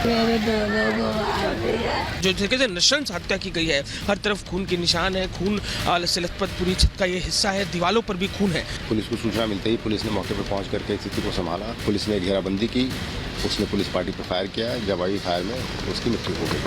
मेरे दोनों को मार दिया। जो तरीके से नृशंस हत्या की गई है, हर तरफ खून के निशान है, खून से लथपथ पूरी छत का ये हिस्सा है, दीवारों पर भी खून है। पुलिस को सूचना मिलते ही पुलिस ने मौके पर पहुंच करके स्थिति को संभाला। पुलिस ने घेराबंदी की, उसने पुलिस पार्टी पर फायर किया, जवाबी फायर में उसकी मृत्यु हो गई।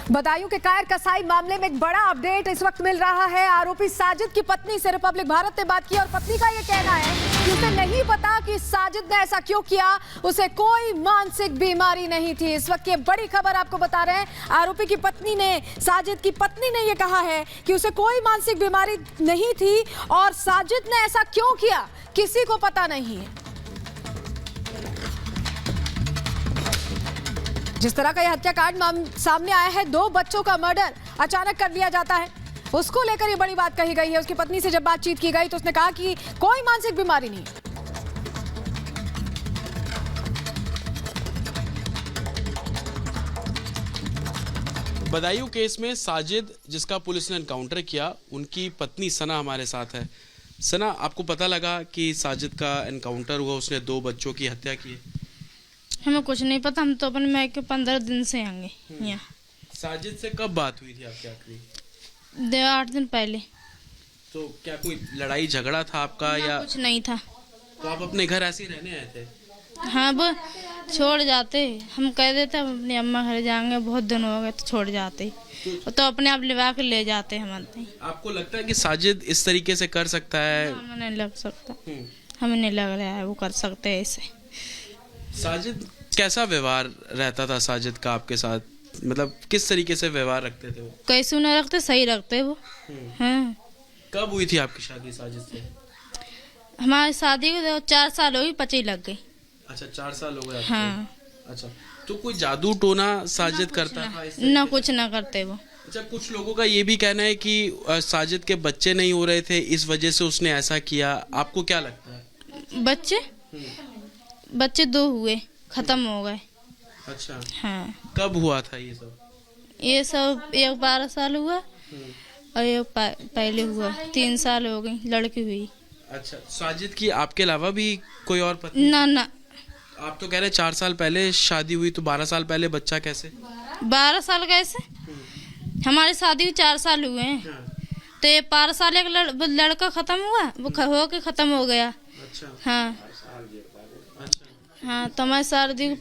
बदायूं के कायर कसाई मामले में एक बड़ा अपडेट इस वक्त मिल रहा है। आरोपी साजिद की पत्नी से रिपब्लिक भारत ने बात की और पत्नी का ये कहना है कि उसे नहीं पता कि साजिद ने ऐसा क्यों किया, उसे कोई मानसिक बीमारी नहीं थी। इस वक्त ये बड़ी खबर आपको बता रहे हैं, आरोपी की पत्नी ने, साजिद की पत्नी ने ये कहा है कि उसे कोई मानसिक बीमारी नहीं थी और साजिद ने ऐसा क्यों किया किसी को पता नहीं है। जिस तरह का यह हत्याकांड सामने आया है, 2 बच्चों का मर्डर अचानक कर दिया जाता है, उसको लेकर ये बड़ी बात कही गई है। उसकी पत्नी से जब बातचीत की गई तो उसने कहा कि कोई मानसिक बीमारी नहीं। बदायूं केस में साजिद, जिसका पुलिस ने एनकाउंटर किया, उनकी पत्नी सना हमारे साथ है। सना, आपको पता लगा कि साजिद का एनकाउंटर हुआ, उसने 2 बच्चों की हत्या की? हमें कुछ नहीं पता, हम तो अपने मायके 15 दिन से आएंगे यहाँ। साजिद से कब बात हुई थी आपकी आखिरी? 8 दिन पहले। तो क्या कोई लड़ाई झगड़ा था आपका या कुछ नहीं था? तो आप अपने घर ऐसे ही रहने आए थे? हाँ, वो छोड़ जाते, हम कह देते हम अपनी अम्मा घर जाएंगे, बहुत दिन हो गए, तो छोड़ जाते तो अपने आप लिवा के ले जाते हम। आपको लगता है कि साजिद इस तरीके से कर सकता है? हमें नहीं लग सकता, हमें नहीं लग रहा है वो कर सकते हैं ऐसे। साजिद, कैसा व्यवहार रहता था साजिद का आपके साथ? मतलब किस तरीके से व्यवहार रखते थे वो? कैसे ना रखते, सही रखते वो। हाँ। कब हुई थी आपकी शादी साजिद से? हमारी शादी को 4 साल हो गई, 25 लग गई। अच्छा, 4 साल हो गए। हाँ। अच्छा, तो कोई जादू टोना साजिद करता था? ना कुछ ना करते वो। अच्छा, कुछ लोगों का ये भी कहना है कि साजिद के बच्चे नहीं हो रहे थे, इस वजह से उसने ऐसा किया। आपको क्या लगता है? बच्चे 2 हुए, खत्म हो गए। अच्छा। हाँ। कब हुआ था ये सब? ये सब एक 12 साल हुआ और एक पहले हुआ 3 साल हो गई, लड़की हुई। अच्छा, साजिद की आपके अलावा भी कोई और पत्नी? ना। आप तो कह रहे 4 साल पहले शादी हुई, तो 12 साल पहले बच्चा कैसे? 12 साल कैसे? हमारी शादी 4 साल हुए हैं। तो ये 12 साल एक लड़का खत्म हुआ, वो हो के खत्म हो गया। अच्छा। हाँ। हाँ, तो हमारी शादी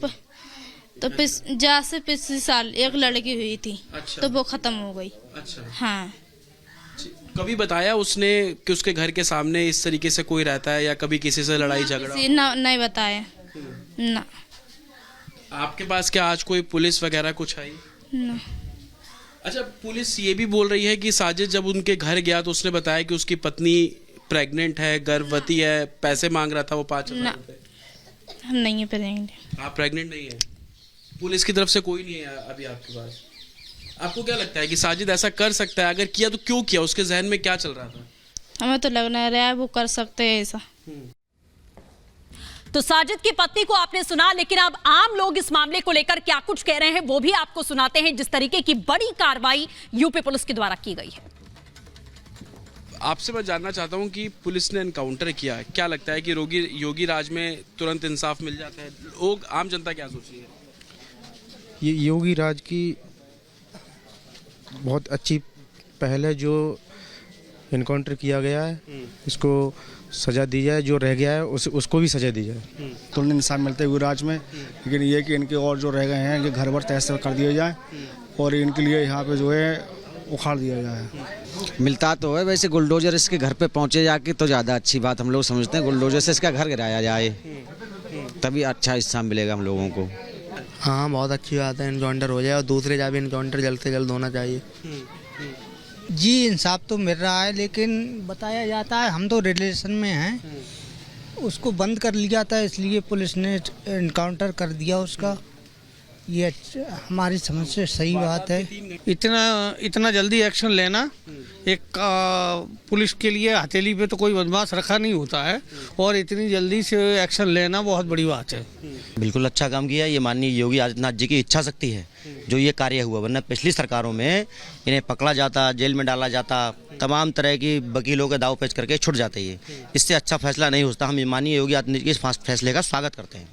तो पिछले साल एक लड़की हुई थी। अच्छा। तो वो खत्म हो गई। अच्छा। हाँ। कभी बताया उसने कि उसके घर के सामने इस तरीके से कोई रहता है या कभी किसी से लड़ाई झगड़ा? नहीं बताया ना। आपके पास क्या आज कोई पुलिस वगैरह कुछ आई? ना। अच्छा, पुलिस ये भी बोल रही है कि साजिद जब उनके घर गया तो उसने बताया कि उसकी पत्नी प्रेग्नेंट है, गर्भवती है, पैसे मांग रहा था वो 5,000 रुपए। हम नहीं है प्रेग्नेंट। आप प्रेग्नेंट नहीं है? पुलिस की तरफ से कोई नहीं है अभी आपके पास? आपको क्या लगता है कि साजिद ऐसा कर सकता है? अगर किया तो क्यों किया? उसके जहन में क्या चल रहा था? हमें तो लग नहीं रहा है वो कर सकते हैं ऐसा। तो साजिद की पत्नी को आपने सुना, लेकिन अब आम लोग इस मामले को लेकर क्या कुछ कह रहे हैं वो भी आपको सुनाते हैं, जिस तरीके की बड़ी कार्रवाई यूपी पुलिस के द्वारा की गई है। आपसे मैं जानना चाहता हूं कि पुलिस ने एनकाउंटर किया, क्या लगता है कि योगी राज में तुरंत इंसाफ मिल जाता है? लोग, आम जनता क्या सोच रही है? ये योगी राज की बहुत अच्छी पहल है जो इनकाउंटर किया गया है, इसको सजा दी जाए, जो रह गया है उसको भी सजा दी जाए। तुरंत इंसाफ मिलते हैं युवराज में, लेकिन ये कि इनके और जो रह गए हैं इनके घर भर तहस कर दिया जाए और इनके लिए यहाँ पे जो है उखाड़ दिया जाए। मिलता तो है, वैसे बुलडोजर इसके घर पे पहुँचे जाके तो ज़्यादा अच्छी बात हम लोग समझते हैं। बुलडोजर से इसका घर गिराया जाए तभी अच्छा इंसाफ मिलेगा हम लोगों को। हाँ, बहुत अच्छी बात है, इनकाउंटर हो जाए और दूसरे जा भी इनकाउंटर जल्द से जल्द होना चाहिए। जी, इंसाफ तो मिल रहा है, लेकिन बताया जाता है हम तो रिलेशन में हैं, उसको बंद कर लिया था, इसलिए पुलिस ने इनकाउंटर कर दिया उसका। ये हमारी समझ से सही बात है। इतना जल्दी एक्शन लेना एक पुलिस के लिए हथेली पे तो कोई बदमाश रखा नहीं होता है, और इतनी जल्दी से एक्शन लेना बहुत बड़ी बात है। बिल्कुल अच्छा काम किया। ये माननीय योगी आदित्यनाथ जी की इच्छा शक्ति है जो ये कार्य हुआ, वरना पिछली सरकारों में इन्हें पकड़ा जाता, जेल में डाला जाता, तमाम तरह की वकीलों के दाव पेच करके छुट जाते। ये इससे अच्छा फैसला नहीं होता। हम माननीय योगी आदित्यनाथ जी के इस फैसले का स्वागत करते हैं।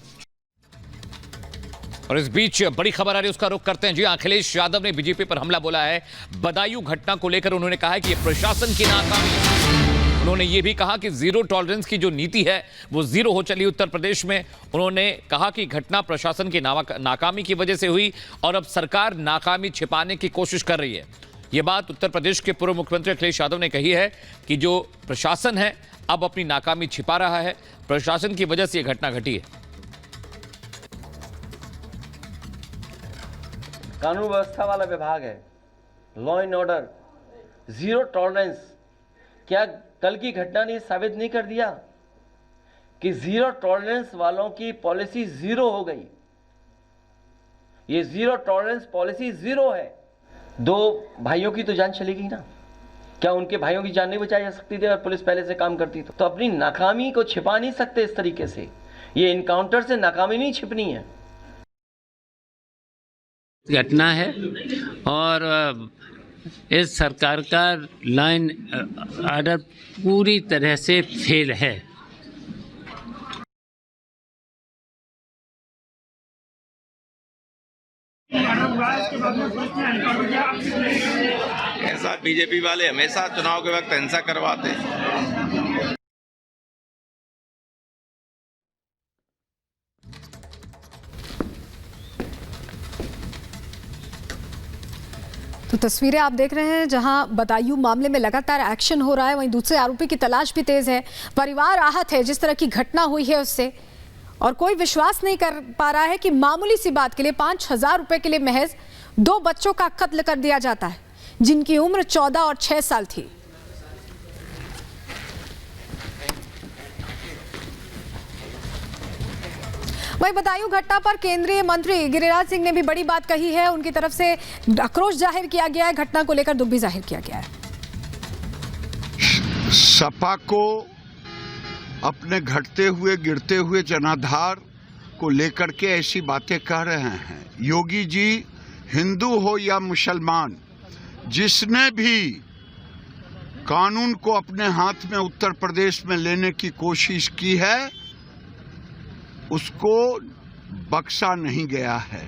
और इस बीच बड़ी खबर आ रही है, उसका रुख करते हैं। जी, अखिलेश यादव ने बीजेपी पर हमला बोला है। बदायूं घटना को लेकर उन्होंने कहा है कि ये प्रशासन की नाकामी है। उन्होंने ये भी कहा कि जीरो टॉलरेंस की जो नीति है वो जीरो हो चली उत्तर प्रदेश में। उन्होंने कहा कि घटना प्रशासन की नाकामी की वजह से हुई और अब सरकार नाकामी छिपाने की कोशिश कर रही है। ये बात उत्तर प्रदेश के पूर्व मुख्यमंत्री अखिलेश यादव ने कही है कि जो प्रशासन है अब अपनी नाकामी छिपा रहा है, प्रशासन की वजह से यह घटना घटी है। कानून व्यवस्था वाला विभाग है, law and order, zero tolerance. क्या कल की घटना ने साबित नहीं कर दिया कि जीरो टॉलरेंस वालों की पॉलिसी जीरो हो गई? ये जीरो टॉलरेंस पॉलिसी जीरो है। 2 भाइयों की तो जान चली गई ना। क्या उनके भाइयों की जान नहीं बचाई जा सकती थी अगर पुलिस पहले से काम करती? तो अपनी नाकामी को छिपा नहीं सकते इस तरीके से। ये इनकाउंटर से नाकामी नहीं छिपनी है। घटना है और इस सरकार का लाइन ऑर्डर पूरी तरह से फेल है। ऐसा बीजेपी वाले हमेशा चुनाव के वक्त हिंसा करवाते हैं। तो तस्वीरें आप देख रहे हैं जहां बदायूं मामले में लगातार एक्शन हो रहा है, वहीं दूसरे आरोपी की तलाश भी तेज है। परिवार आहत है जिस तरह की घटना हुई है उससे, और कोई विश्वास नहीं कर पा रहा है कि मामूली सी बात के लिए 5,000 रुपए के लिए महज 2 बच्चों का कत्ल कर दिया जाता है जिनकी उम्र 14 और 6 साल थी। वहीं बदायूं घटना पर केंद्रीय मंत्री गिरिराज सिंह ने भी बड़ी बात कही है। उनकी तरफ से आक्रोश जाहिर किया गया है, घटना को लेकर दुख भी जाहिर किया गया है। सपा को अपने घटते हुए गिरते हुए जनाधार को लेकर के ऐसी बातें कह रहे हैं। योगी जी हिंदू हो या मुसलमान, जिसने भी कानून को अपने हाथ में उत्तर प्रदेश में लेने की कोशिश की है उसको बख्शा नहीं गया है।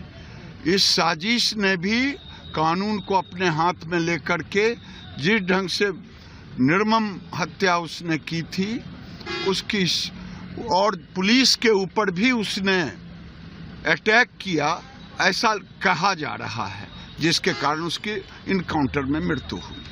इस साजिश ने भी कानून को अपने हाथ में लेकर के जिस ढंग से निर्मम हत्या उसने की थी उसकी, और पुलिस के ऊपर भी उसने अटैक किया ऐसा कहा जा रहा है, जिसके कारण उसकी इनकाउंटर में मृत्यु हुई।